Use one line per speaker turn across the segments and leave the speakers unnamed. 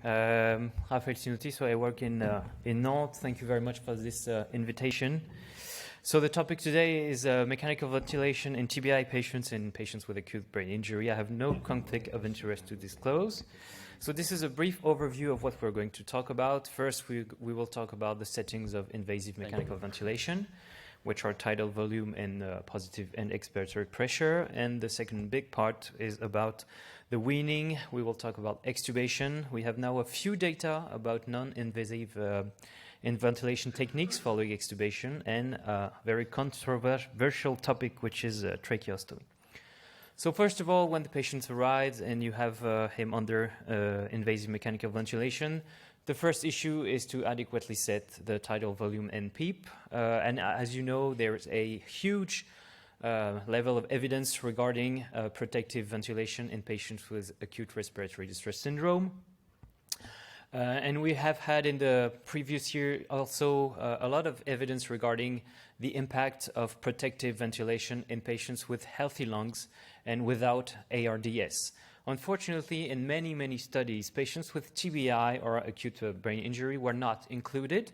R.CINOTTI, so I work in Nantes. Thank you very much for this invitation. So the topic today is mechanical ventilation in TBI patients and patients with acute brain injury. I have no conflict of interest to disclose. So this is a brief overview of what we're going to talk about. First, we will talk about the settings of invasive mechanical ventilation, which are tidal volume and positive and expiratory pressure. And the second big part is about the weaning. We will talk about extubation. We have now a few data about non-invasive ventilation techniques following extubation, and a very controversial topic, which is tracheostomy. So first of all, when the patient arrives and you have him under invasive mechanical ventilation, the first issue is to adequately set the tidal volume and PEEP. And as you know, there's a huge level of evidence regarding protective ventilation in patients with acute respiratory distress syndrome. And we have had in the previous year also a lot of evidence regarding the impact of protective ventilation in patients with healthy lungs and without ARDS. Unfortunately, in many studies, patients with TBI or acute brain injury were not included,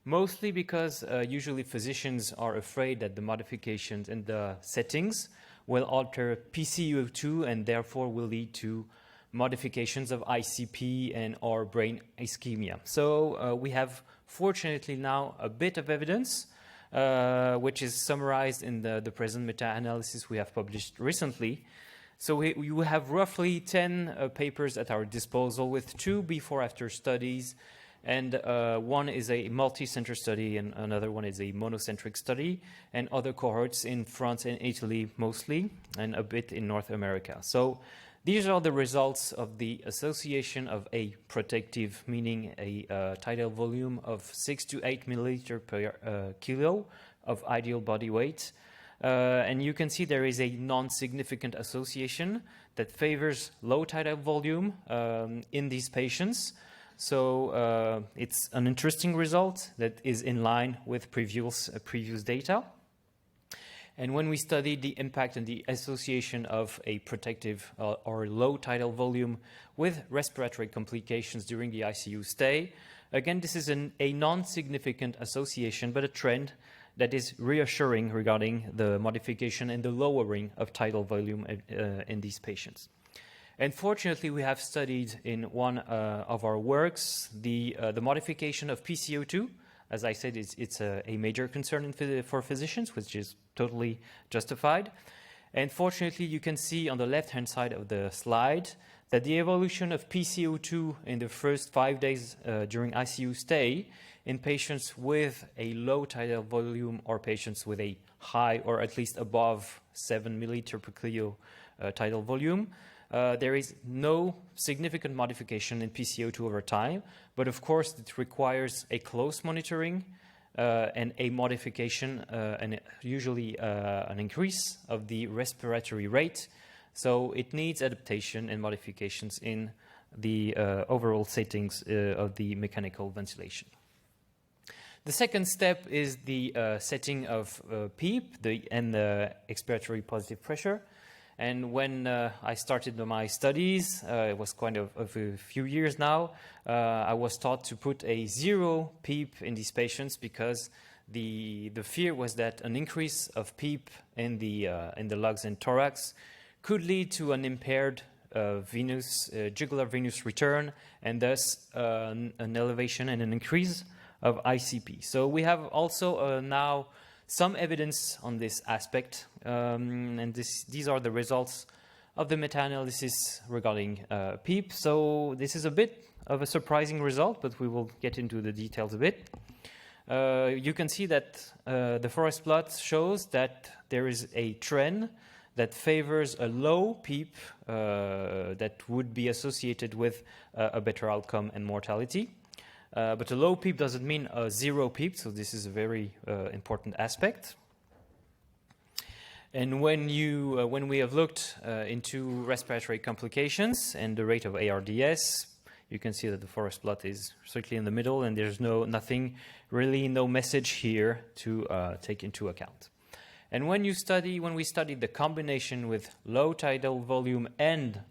mostly because usually physicians are afraid that the modifications in the settings will alter PCO2 and therefore will lead to modifications of ICP and or brain ischemia. So we have fortunately now a bit of evidence, which is summarized in the present meta-analysis we have published recently. So we have roughly 10 papers at our disposal with 2 before-after studies, and one is a multi-center study and another one is a monocentric study, and other cohorts in France and Italy mostly, and a bit in North America. So these are the results of the association of a protective, meaning a tidal volume of 6 to 8 milliliter per kilo of ideal body weight. And you can see there is a non-significant association that favors low tidal volume in these patients. So it's an interesting result that is in line with previous data. And when we studied the impact and the association of a protective or low tidal volume with respiratory complications during the ICU stay, again, this is a non-significant association, but a trend that is reassuring regarding the modification and the lowering of tidal volume in these patients. And fortunately, we have studied in one of our works the modification of PCO2. As I said, it's a major concern for physicians, which is totally justified. And fortunately, you can see on the left-hand side of the slide that the evolution of PCO2 in the first 5 days during ICU stay in patients with a low tidal volume or patients with a high or at least above 7 milliliter per kilo tidal volume, there is no significant modification in PCO2 over time, but of course it requires a close monitoring and a modification and usually an increase of the respiratory rate. So it needs adaptation and modifications in the overall settings of the mechanical ventilation. The second step is the setting of PEEP and the expiratory positive pressure. And when I started my studies, it was kind of a few years now, I was taught to put a 0 PEEP in these patients because the fear was that an increase of PEEP in the lungs and thorax could lead to an impaired jugular venous return and thus an elevation and an increase of ICP. So we have also now some evidence on this aspect, and these are the results of the meta-analysis regarding PEEP. So this is a bit of a surprising result, but we will get into the details a bit. You can see that the forest plot shows that there is a trend that favors a low PEEP that would be associated with a better outcome and mortality. But a low PEEP doesn't mean a 0 PEEP, so this is a very important aspect. And when we have looked into respiratory complications and the rate of ARDS, you can see that the forest plot is strictly in the middle, and there's no message here to take into account. And when we studied the combination with low tidal volume and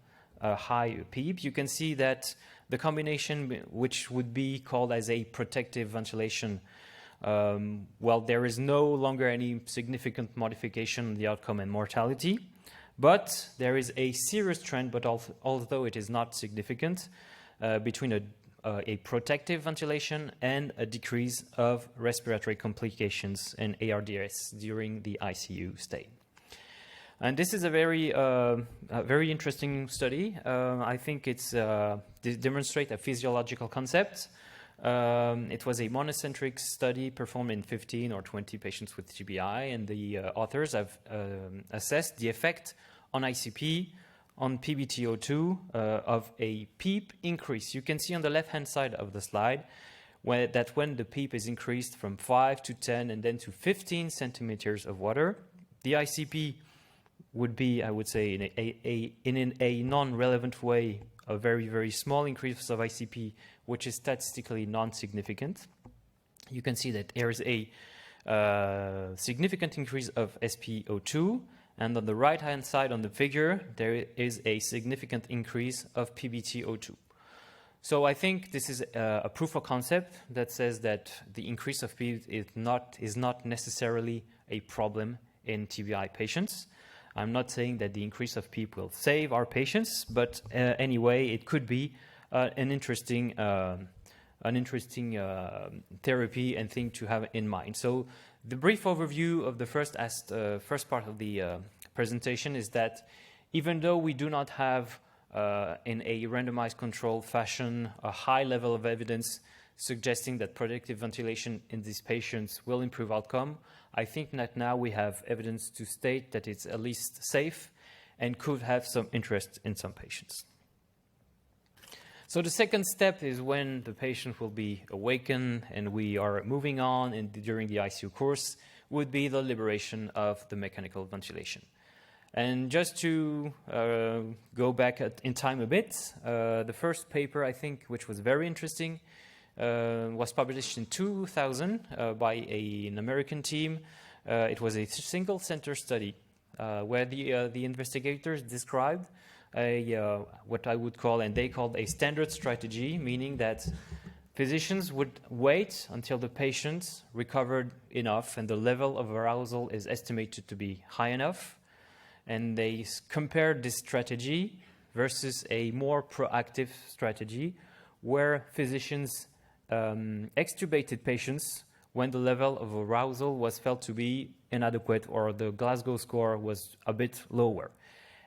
high PEEP, you can see that the combination which would be called as a protective ventilation, well, there is no longer any significant modification in the outcome and mortality, but there is a serious trend, but although it is not significant, between a protective ventilation and a decrease of respiratory complications and ARDS during the ICU stay. And this is a very interesting study. I think it's demonstrate a physiological concept. It was a monocentric study performed in 15 or 20 patients with TBI, and the authors have assessed the effect on ICP, on PbTO2 of a PEEP increase. You can see on the left-hand side of the slide that when the PEEP is increased from 5 to 10 and then to 15 centimeters of water, the ICP would be, I would say, in a non-relevant way, a very, very small increase of ICP, which is statistically non-significant. You can see that there is a significant increase of SpO2, and on the right-hand side on the figure, there is a significant increase of PbTO2. So I think this is a proof of concept that says that the increase of PEEP is not necessarily a problem in TBI patients. I'm not saying that the increase of PEEP will save our patients, but anyway, it could be an interesting therapy and thing to have in mind. So the brief overview of the first part of the presentation is that even though we do not have in a randomized controlled fashion a high level of evidence suggesting that protective ventilation in these patients will improve outcome, I think that now we have evidence to state that it's at least safe and could have some interest in some patients. So the second step is when the patient will be awakened and we are moving on during the ICU course, would be the liberation of the mechanical ventilation. And just to go back in time a bit, the first paper, I think, which was very interesting, was published in 2000 by an American team. It was a single center study where the investigators described what I would call, and they called, a standard strategy, meaning that physicians would wait until the patient recovered enough and the level of arousal is estimated to be high enough, and they compared this strategy versus a more proactive strategy where physicians extubated patients when the level of arousal was felt to be inadequate or the Glasgow score was a bit lower.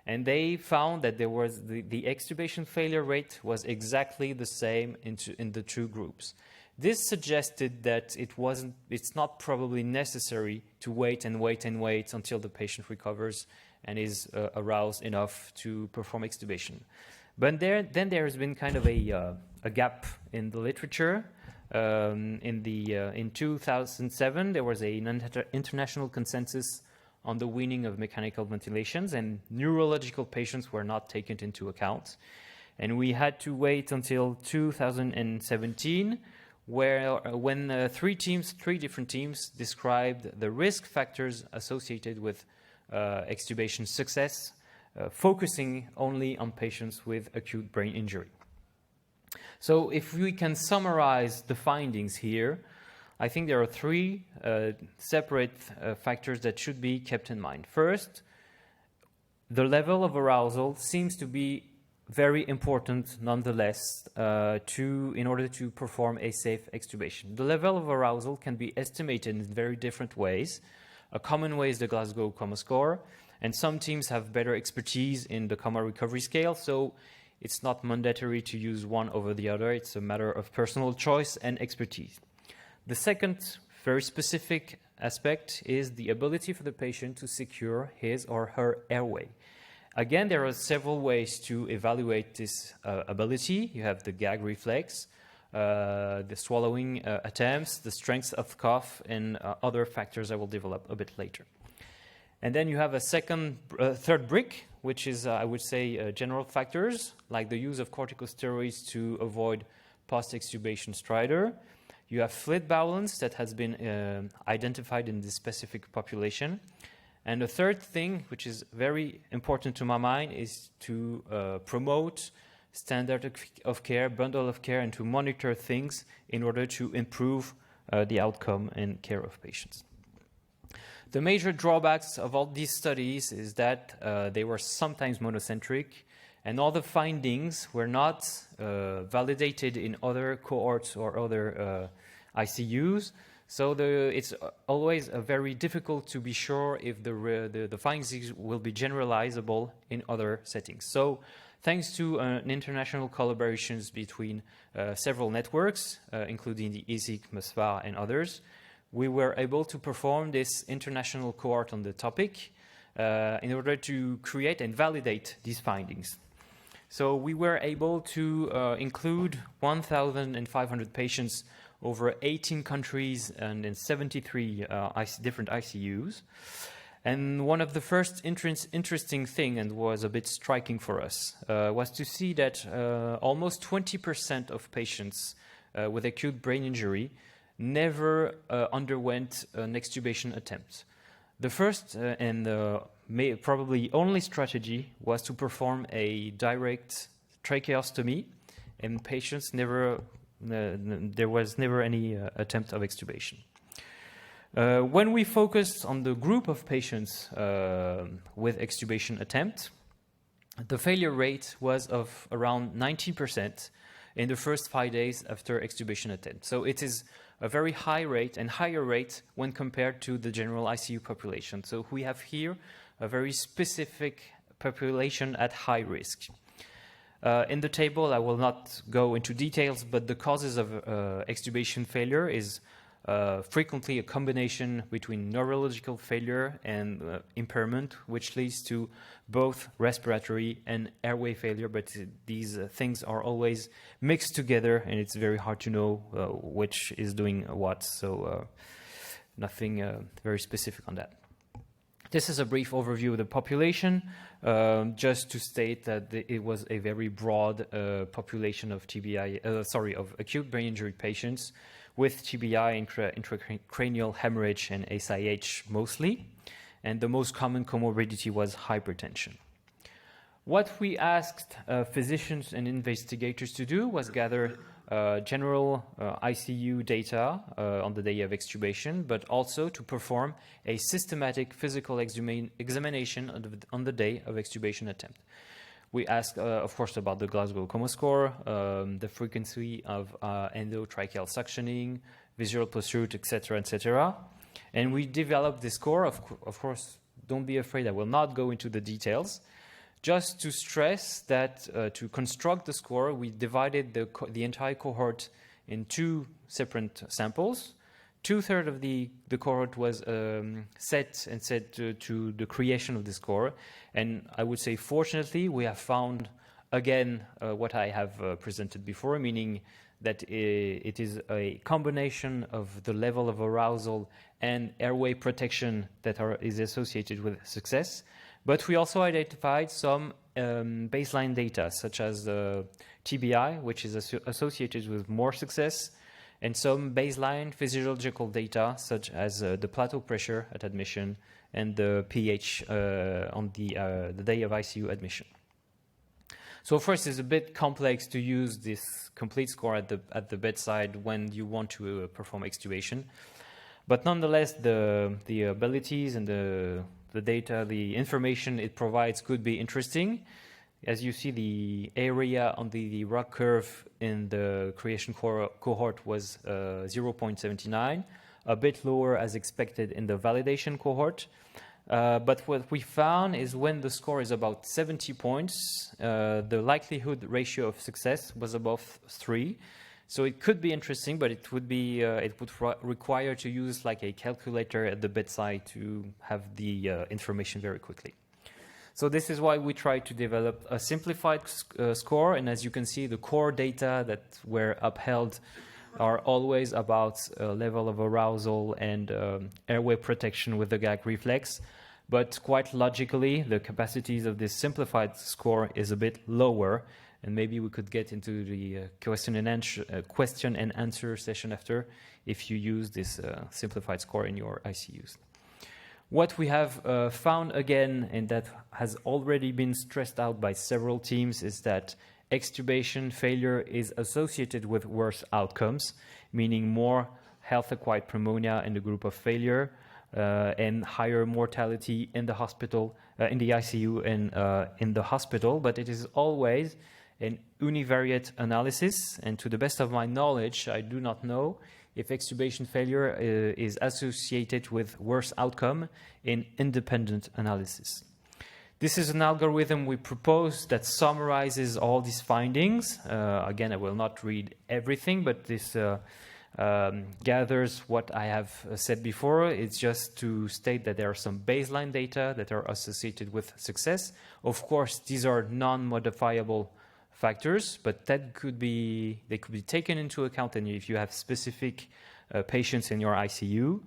And they found that there was the extubation failure rate was exactly the same in the two groups. This suggested that it's not probably necessary to wait until the patient recovers and is aroused enough to perform extubation. But then there has been kind of a gap in the literature. In 2007, there was an international consensus on the weaning of mechanical ventilations, and neurological patients were not taken into account. And we had to wait until 2017, when three different teams described the risk factors associated with extubation success, focusing only on patients with acute brain injury. So if we can summarize the findings here, I think there are three separate factors that should be kept in mind. First, the level of arousal seems to be very important nonetheless in order to perform a safe extubation. The level of arousal can be estimated in very different ways. A common way is the Glasgow Coma Score, and some teams have better expertise in the coma recovery scale, so it's not mandatory to use one over the other. It's a matter of personal choice and expertise. The second very specific aspect is the ability for the patient to secure his or her airway. Again, there are several ways to evaluate this ability. You have the gag reflex, the swallowing attempts, the strength of cough, and other factors I will develop a bit later. And then you have a third brick, which is, I would say, general factors, like the use of corticosteroids to avoid post-extubation stridor. You have fluid balance that has been identified in this specific population. And the third thing, which is very important to my mind, is to promote standard of care, bundle of care, and to monitor things in order to improve the outcome and care of patients. The major drawbacks of all these studies is that they were sometimes monocentric, and all the findings were not validated in other cohorts or other ICUs. So it's always very difficult to be sure if the findings will be generalizable in other settings. So thanks to international collaborations between several networks, including the ESICM, e-sfar, and others, we were able to perform this international cohort on the topic in order to create and validate these findings. So we were able to include 1,500 patients over 18 countries and in 73 different ICUs. And one of the first interesting thing, and was a bit striking for us, was to see that almost 20% of patients with acute brain injury never underwent an extubation attempt. The first and probably only strategy was to perform a direct tracheostomy, and patients never, there was never any attempt of extubation. When we focused on the group of patients with extubation attempt, the failure rate was of around 90% in the first 5 days after extubation attempt. So it is a very high rate and higher rate when compared to the general ICU population. So we have here a very specific population at high risk. In the table, I will not go into details, but the causes of extubation failure is frequently a combination between neurological failure and impairment, which leads to both respiratory and airway failure, but these things are always mixed together, and it's very hard to know which is doing what, so nothing very specific on that. This is a brief overview of the population, just to state that it was a very broad population of of acute brain injury patients with TBI, intracranial hemorrhage, and SIH mostly. And the most common comorbidity was hypertension. What we asked physicians and investigators to do was gather general ICU data on the day of extubation, but also to perform a systematic physical examination on the day of extubation attempt. We asked, of course, about the Glasgow Coma Score, the frequency of endotracheal suctioning, visual pursuit, etc., etc. And we developed this score. Of course, don't be afraid, I will not go into the details. Just to stress that to construct the score, we divided the entire cohort in two separate samples. 2/3 of the cohort was set to the creation of the score. And I would say, fortunately, we have found, again, what I have presented before, meaning that it is a combination of the level of arousal and airway protection that is associated with success. But we also identified some baseline data, such as TBI, which is associated with more success, and some baseline physiological data, such as the plateau pressure at admission and the pH on the day of ICU admission. So first, it's a bit complex to use this complete score at the bedside when you want to perform extubation. But nonetheless, the abilities and the data, the information it provides could be interesting. As you see, the area on the ROC curve in the creation cohort was 0.79, a bit lower as expected in the validation cohort. But what we found is when the score is about 70 points, the likelihood ratio of success was above 3. So it could be interesting, but it would require to use like a calculator at the bedside to have the information very quickly. So this is why we tried to develop a simplified score. And as you can see, the core data that were upheld are always about level of arousal and airway protection with the gag reflex. But quite logically, the capacities of this simplified score is a bit lower. And maybe we could get into the question and answer session after if you use this simplified score in your ICUs. What we have found again, and that has already been stressed out by several teams, is that extubation failure is associated with worse outcomes, meaning more health-acquired pneumonia in the group of failure, and higher mortality in the hospital, in the ICU and in the hospital. But it is always an univariate analysis, and to the best of my knowledge, I do not know if extubation failure is associated with worse outcome in independent analysis. This is an algorithm we propose that summarizes all these findings. Again, I will not read everything, but this gathers what I have said before. It's just to state that there are some baseline data that are associated with success. Of course, these are non-modifiable factors, but they could be taken into account and if you have specific patients in your ICU.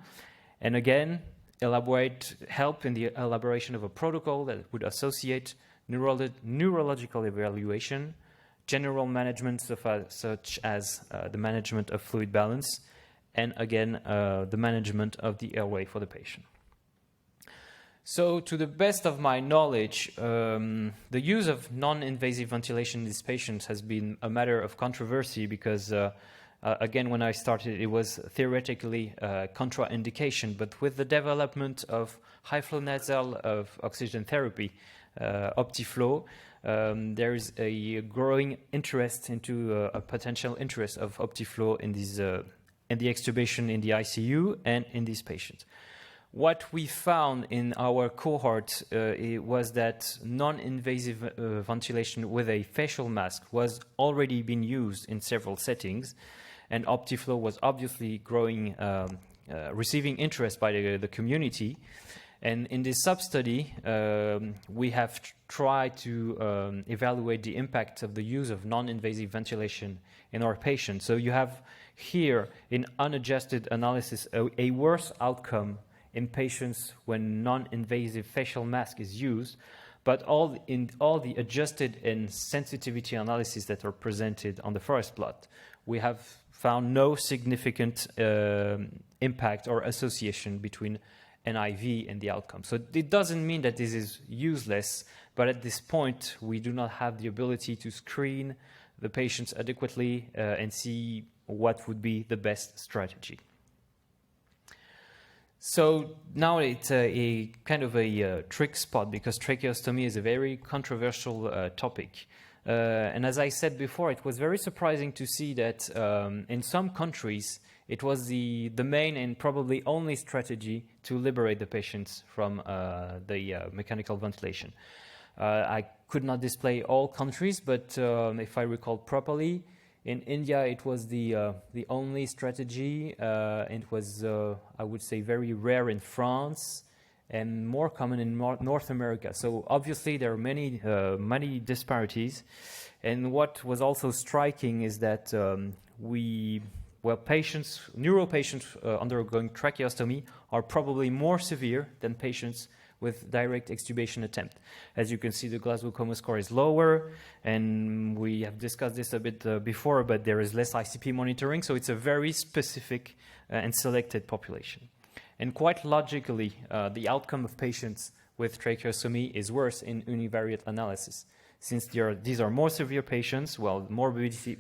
And again, help in the elaboration of a protocol that would associate neurological evaluation, general management such as the management of fluid balance, and again, the management of the airway for the patient. So to the best of my knowledge, the use of non-invasive ventilation in these patients has been a matter of controversy because, again, when I started, it was theoretically contraindication. But with the development of high-flow nasal of oxygen therapy, OptiFlow, there is a growing interest into a potential interest of OptiFlow in these in the extubation in the ICU and in these patients. What we found in our cohort was that non-invasive ventilation with a facial mask was already being used in several settings, and OptiFlow was obviously growing, receiving interest by the community. And in this sub-study, we have tried to evaluate the impact of the use of non-invasive ventilation in our patients. So you have here, in unadjusted analysis, a worse outcome in patients when non-invasive facial mask is used, but in all the adjusted and sensitivity analyses that are presented on the forest plot, we have found no significant impact or association between NIV and the outcome. So it doesn't mean that this is useless, but at this point, we do not have the ability to screen the patients adequately and see what would be the best strategy. So now it's a kind of a trick spot because tracheostomy is a very controversial topic. And as I said before, it was very surprising to see that in some countries, it was the main and probably only strategy to liberate the patients from the mechanical ventilation. I could not display all countries, but if I recall properly, in India, it was the only strategy. It was, I would say, very rare in France and more common in North America. So obviously, there are many disparities. And what was also striking is that neuro patients undergoing tracheostomy are probably more severe than patients with direct extubation attempt. As you can see, the Glasgow Coma score is lower, and we have discussed this a bit before, but there is less ICP monitoring, so it's a very specific and selected population. And quite logically, the outcome of patients with tracheostomy is worse in univariate analysis. Since these are more severe patients, well, morbidity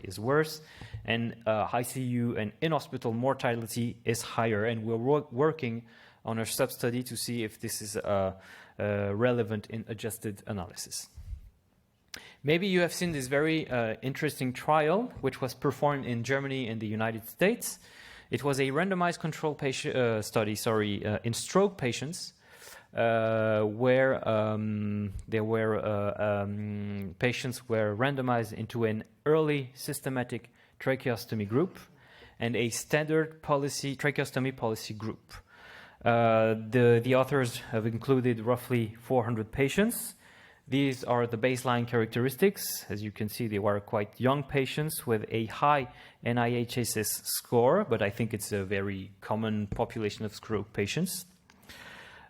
is worse, and ICU and in-hospital mortality is higher, and we're working on our sub-study to see if this is relevant in adjusted analysis. Maybe you have seen this very interesting trial, which was performed in Germany and the United States. It was a randomized control study in stroke patients, where patients were randomized into an early systematic tracheostomy group and a standard tracheostomy policy group. The authors have included roughly 400 patients. These are the baseline characteristics. As you can see, they were quite young patients with a high NIHSS score, but I think it's a very common population of stroke patients.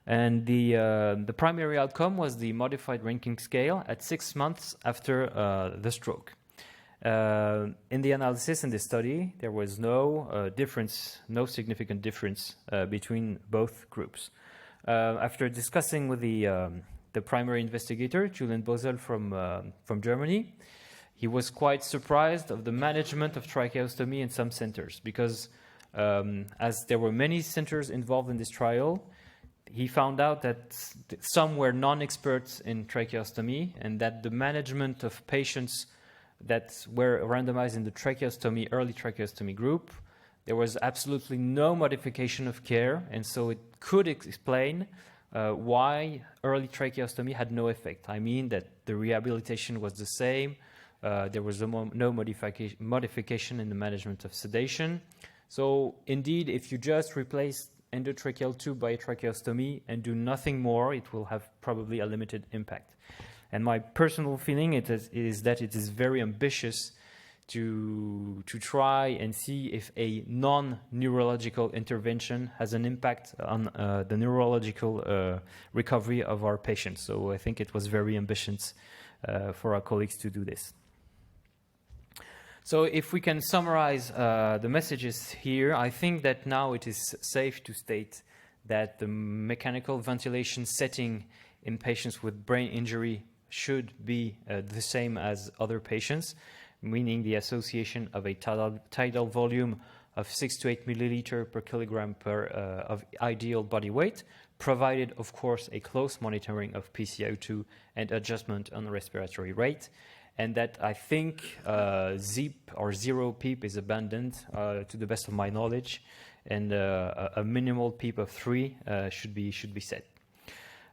And the primary outcome was the modified ranking scale at 6 months after the stroke. In the analysis in this study, there was no significant difference between both groups. After discussing with the the primary investigator, Julian Bosel from Germany. He was quite surprised of the management of tracheostomy in some centers because as there were many centers involved in this trial, he found out that some were non-experts in tracheostomy and that the management of patients that were randomized in the tracheostomy, early tracheostomy group, there was absolutely no modification of care, and so it could explain why early tracheostomy had no effect. I mean that the rehabilitation was the same, there was no modification in the management of sedation. So indeed, if you just replace endotracheal tube by a tracheostomy and do nothing more, it will have probably a limited impact. And my personal feeling is that it is very ambitious to try and see if a non-neurological intervention has an impact on the neurological recovery of our patients. So I think it was very ambitious for our colleagues to do this. So if we can summarize the messages here, I think that now it is safe to state that the mechanical ventilation setting in patients with brain injury should be the same as other patients, meaning the association of a tidal volume of 6 to 8 milliliter per kilogram of ideal body weight, provided, of course, a close monitoring of PCO2 and adjustment on the respiratory rate, and that I think ZEEP or zero PEEP is abandoned to the best of my knowledge, and a minimal PEEP of 3 should be set.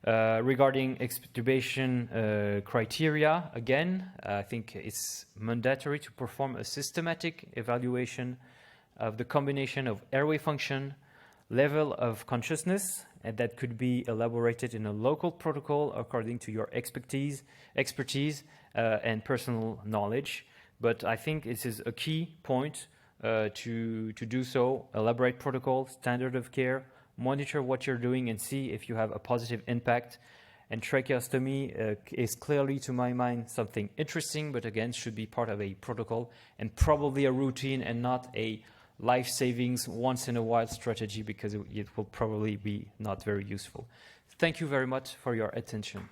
Regarding extubation criteria, again, I think it's mandatory to perform a systematic evaluation of the combination of airway function, level of consciousness, and that could be elaborated in a local protocol according to your expertise and personal knowledge. But I think this is a key point to do so: elaborate protocol, standard of care, monitor what you're doing and see if you have a positive impact. And tracheostomy is clearly, to my mind, something interesting, but again, should be part of a protocol and probably a routine and not a life savings once in a while strategy, because it will probably be not very useful. Thank you very much for your attention.